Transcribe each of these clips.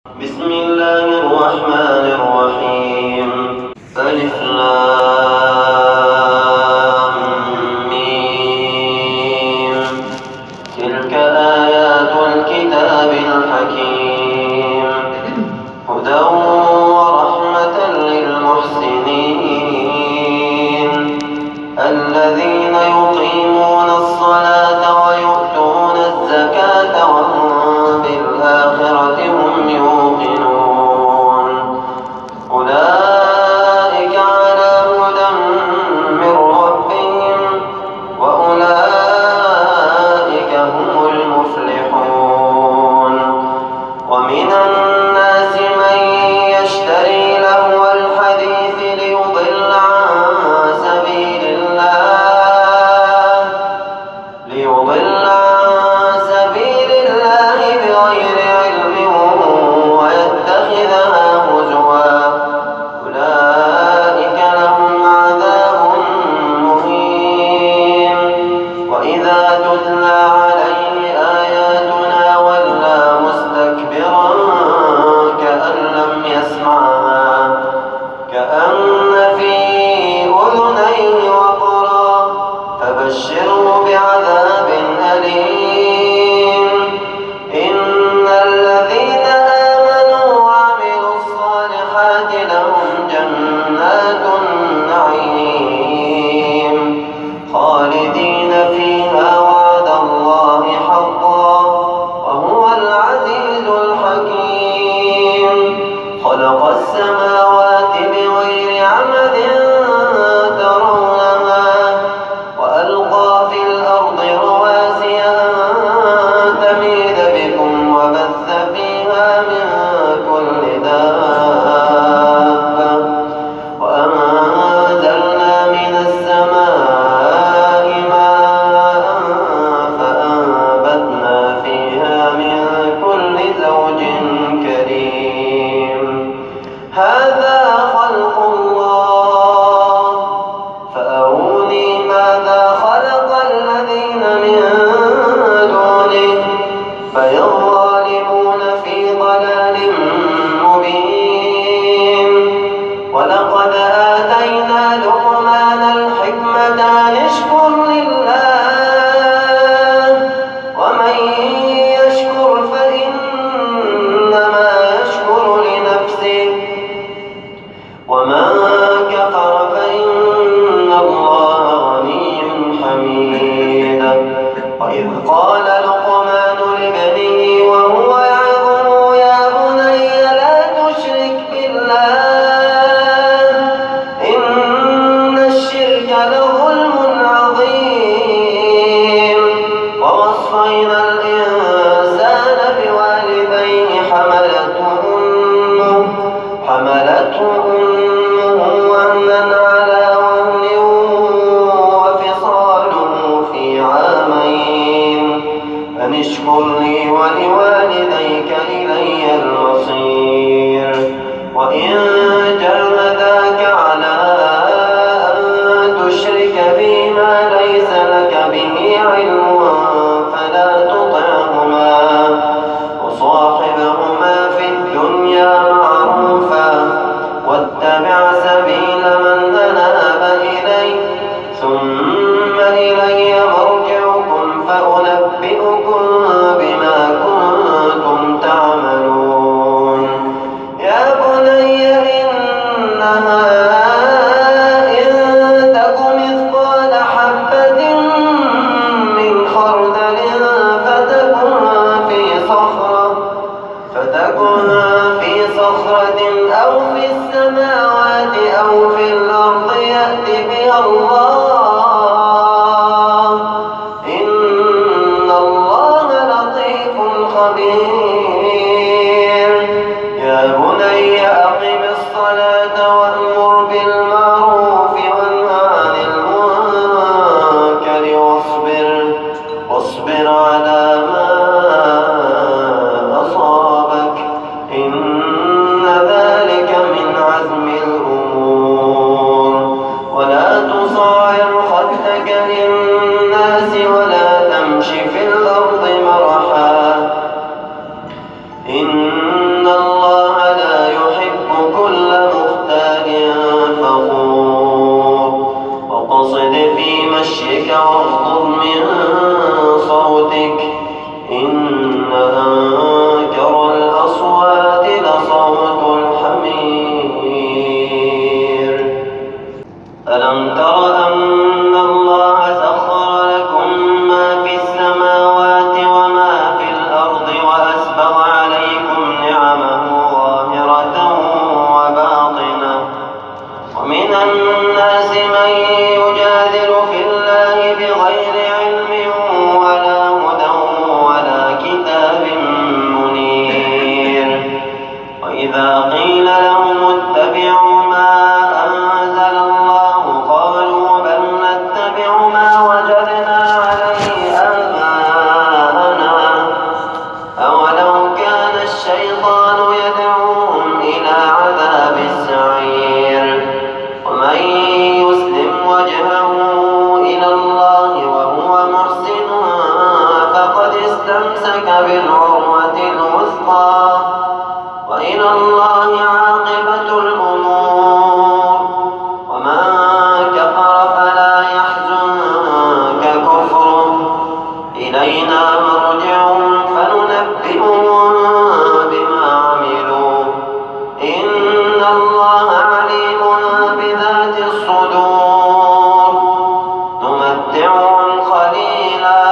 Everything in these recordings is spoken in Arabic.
بسم الله الرحمن الرحيم. ألف لام ميم. تلك آيات الكتاب الحكيم هدى ورحمة للمحسنين الذين يقيمون الصلاة ويؤتون الزكاة وهم بالآخرة هم يوقنون أولئك على هدى من ربهم وأولئك هم المفلحون. ومن الناس من يشتري لهو الحديث ليضل عن سبيل الله بغير علم ويتخذها هزوا أولئك لهم عذاب مهين. وإذا تتلى عليه آياتنا ولى مستكبرا كأن لم يسمعها كأن في أذنيه وقرا فبشره بعذاب أليم. إن الذين آمنوا وعملوا الصالحات لهم جنات النعيم خالدين فيها وعد الله حقا وهو العزيز الحكيم. خلق السماوات بغير عمد ترونها وألقى في الأرض رواسي أن تميد بكم وبث فيها من كل دابة وأنزلنا من السماء ماء فأنبتنا فيها من كل زوج كريم. هذا خلق الله فأروني ماذا خلق الذين من دونه بل الظالمون في ضلال مبين. ولقد آتينا لقمان الحكمة أن اشكر لله ومن يشكر فإنما يشكر لنفسه ومن كفر فإن الله غني حميد. وإذ قال لقمان لابنه وهو يعظه يا بني لا تشرك بالله إن الشرك لظلم عظيم. ووصينا الإنسان بوالديه حملته أمه وهنا على وهن وفصاله في عامين أن اشكر لي ولوالديك إلي المصير. وإن جاهداك على أن تشرك بي ما ليس لك به علم فلا تطعهما وصاحبهما في الدنيا معروفا واتبع سبيل من أناب إلي ثم إلي مرجعكم فأنبئكم بما كنتم تعملون. يا بني إنها إن تك مثقال حبة من خردل فتكن في صخرة أو في السماوات أو في الأرض يأت بها الله إن الله لطيف خبير. يا بني أقم الصلاة وأمر بالمعروف وانه عن المنكر واصبر على ما أصابك إن ذلك من عزم الأمور. ولا تصعر وإذا قيل لهم اتبعوا ما أنزل الله قالوا بل نتبع ما وجدنا عليه آباءنا أولو كان الشيطان يدعوهم إلى عذاب السعير ومن يسلم وجهه إلى الله وهو محسن فقد استمسك بالعروة الوثقى وإلى الله عاقبة الأمور ومن كفر فلا يحزنك كفره إلينا مرجعهم فننبئهم بما عملوا إن الله عليم بذات الصدور نمتعهم قليلا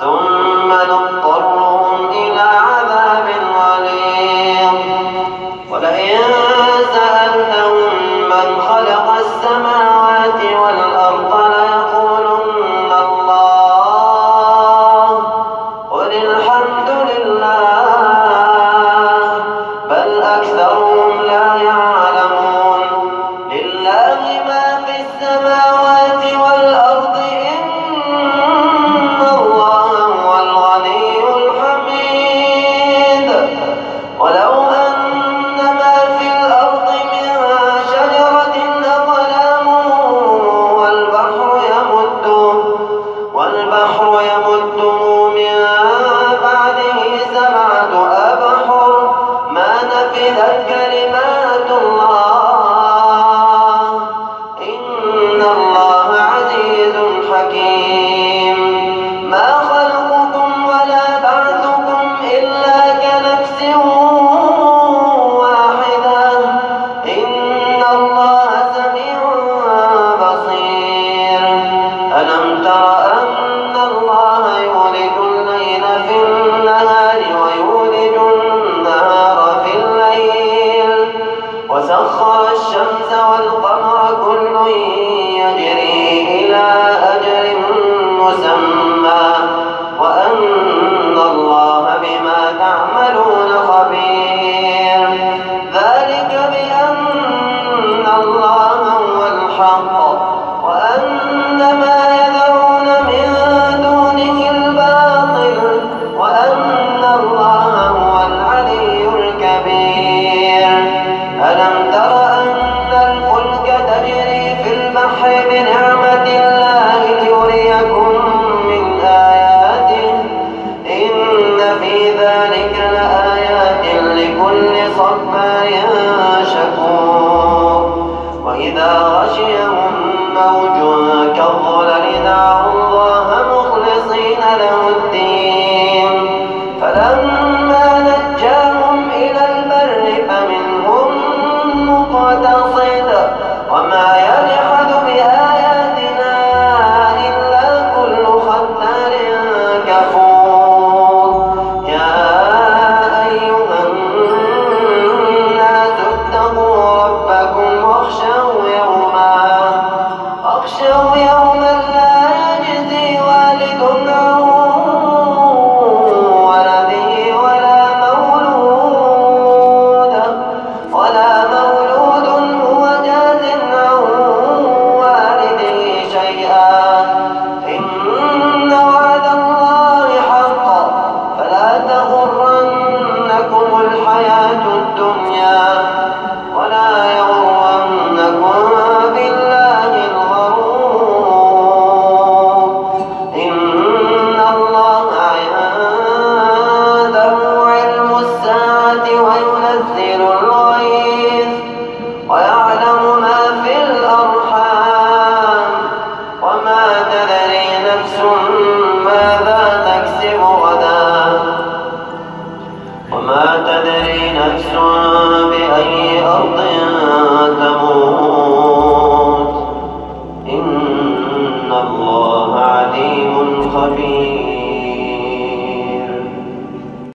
ثم نضطرهم إلى عذاب غليظ ولئن سألتهم من خلق السماوات والأرض ليقولن الله قل الحمد لله بل أكثرهم لا يعلمون لله ما في السماوات والأرض إن الله هو الغني الحميد ولو أن ما في الأرض من شجرة أقلام والبحر يمده من بعده 7 أبحر ما نفدت كلمات الله إن الله عزيز حكيم ما خلقكم ولا بعثكم إلا كنفس واحدة إن الله سميع بصير ألم تر أن الله يولج الليل في النهار ويولج النهار في الليل وسخر الشمس والقمر كل يجري إلى أجل مسمى وأن الله بما تعملون خبير ذلك بأن الله هو الحق وأن ما يدعون من دونه الباطل وأن الله هو العلي الكبير ألم تر أن الفلك تجري في البحر بنعمة الله ليريكم من آياته إن في ذلك لآيات لكل صبار شكور وإذا غشيهم موج كالظلل دعوا الله مخلصين له الدين فلما نجاهم إلى البر فمنهم مقتصد وما يجحد بآياتنا إلا كل ختار كفور يا أيها الناس اتقوا ربكم واخشوا يوما لا يجزي والد عن ولده ولا مولود هو جاز عن والده شيئا إن وعد الله حق فلا تغرنكم الحياة الدنيا ولا يغرنكم بالله الغرور إن الله عنده علم الساعة وينزل الغيث ويعلم ما في الأرحام وما تدري نفس ماذا تكسب غدا وما تدري نفس بأي أرض